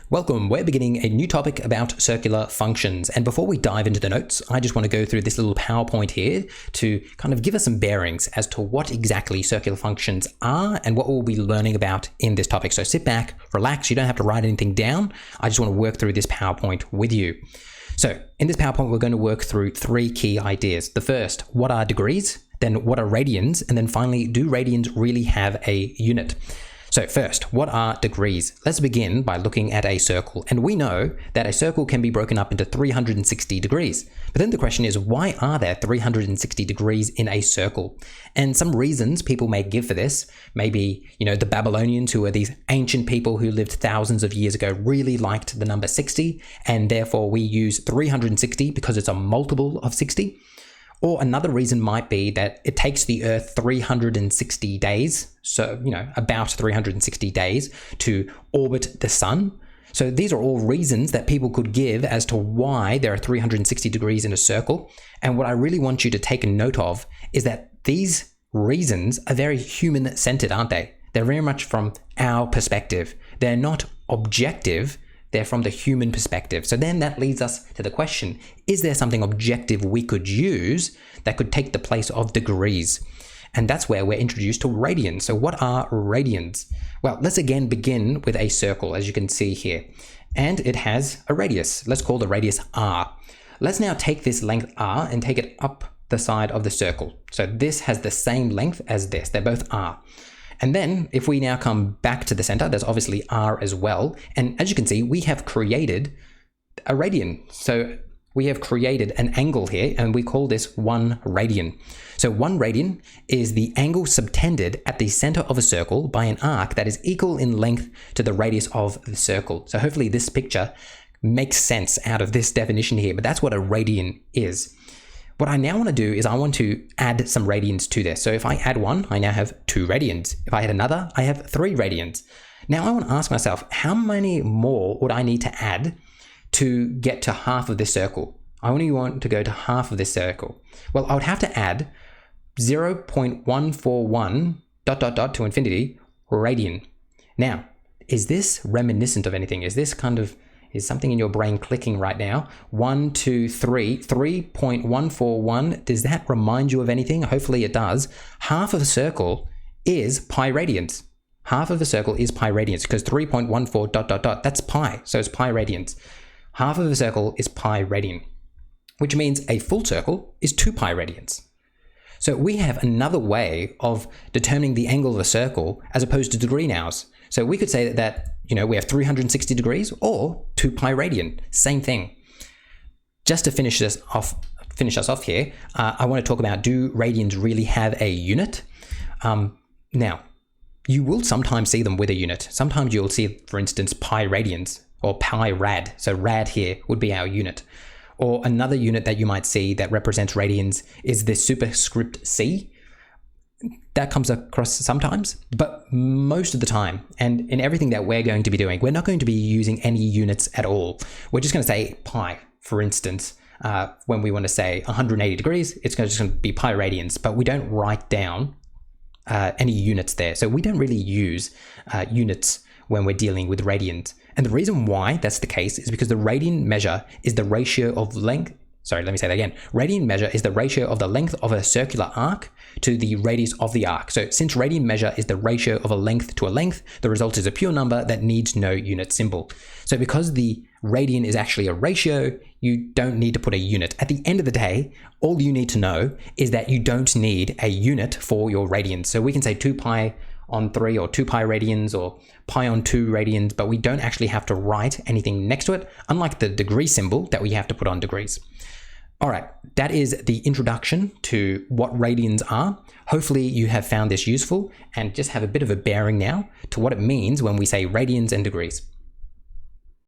Welcome, we're beginning a new topic about circular functions. And before we dive into the notes, I just want to go through this little PowerPoint here to kind of give us some bearings as to what exactly circular functions are and what we'll be learning about in this topic. So sit back, relax, you don't have to write anything down. I just want to work through this PowerPoint with you. So in this PowerPoint, we're going to work through three key ideas. The first, what are degrees? Then what are radians? And then finally, do radians really have a unit? So first, what are degrees? Let's begin by looking at a circle. And we know that a circle can be broken up into 360 degrees. But then the question is, why are there 360 degrees in a circle? And some reasons people may give for this, maybe, the Babylonians, who are these ancient people who lived thousands of years ago, really liked the number 60, and therefore we use 360 because it's a multiple of 60. Or another reason might be that it takes the Earth 360 days, so, about 360 days to orbit the sun. So these are all reasons that people could give as to why there are 360 degrees in a circle. And what I really want you to take a note of is that these reasons are very human-centered, aren't they? They're very much from our perspective. They're not objective. They're from the human perspective. So then that leads us to the question, is there something objective we could use that could take the place of degrees? And that's where we're introduced to radians. So what are radians? Well, let's again begin with a circle, as you can see here. And it has a radius. Let's call the radius r. Let's now take this length r and take it up the side of the circle. So this has the same length as this. They're both r. And then if we now come back to the center, there's obviously r as well. And as you can see, we have created a radian. So we have created an angle here, and we call this 1 radian. So 1 radian is the angle subtended at the center of a circle by an arc that is equal in length to the radius of the circle. So hopefully this picture makes sense out of this definition here, but that's what a radian is. What I now want to do is I want to add some radians to this. So if I add one, I now have 2 radians. If I add another, I have 3 radians. Now I want to ask myself, how many more would I need to add to get to half of this circle? I only want to go to half of this circle. Well, I would have to add 0.141 ... to infinity radian. Now, is this reminiscent of anything? Is this is something in your brain clicking right now? 1, 2, 3, 3.141. Does that remind you of anything? Hopefully it does. Half of a circle is pi radians. Half of a circle is pi radians because 3.14 ... that's pi. So it's pi radians. Half of a circle is pi radian, which means a full circle is 2 pi radians. So we have another way of determining the angle of a circle as opposed to degree nows. So we could say that we have 360 degrees or 2 pi radian, same thing. Just to finish us off here, I want to talk about, do radians really have a unit? Now, you will sometimes see them with a unit. Sometimes you'll see, for instance, pi radians or pi rad. So rad here would be our unit. Or another unit that you might see that represents radians is the superscript c. That comes across sometimes, but most of the time, and in everything that we're going to be doing, we're not going to be using any units at all. We're just going to say pi, for instance. When we want to say 180 degrees, it's just going to be pi radians, but we don't write down any units there. So we don't really use units when we're dealing with radians. And the reason why that's the case is because the radian measure is the ratio of length. Sorry, let me say that again. Radian measure is the ratio of the length of a circular arc to the radius of the arc. So since radian measure is the ratio of a length to a length, the result is a pure number that needs no unit symbol. So because the radian is actually a ratio, you don't need to put a unit. At the end of the day, all you need to know is that you don't need a unit for your radians. So we can say 2 pi on 3 or 2 pi radians or pi on 2 radians, but we don't actually have to write anything next to it, unlike the degree symbol that we have to put on degrees. All right, that is the introduction to what radians are. Hopefully you have found this useful and just have a bit of a bearing now to what it means when we say radians and degrees.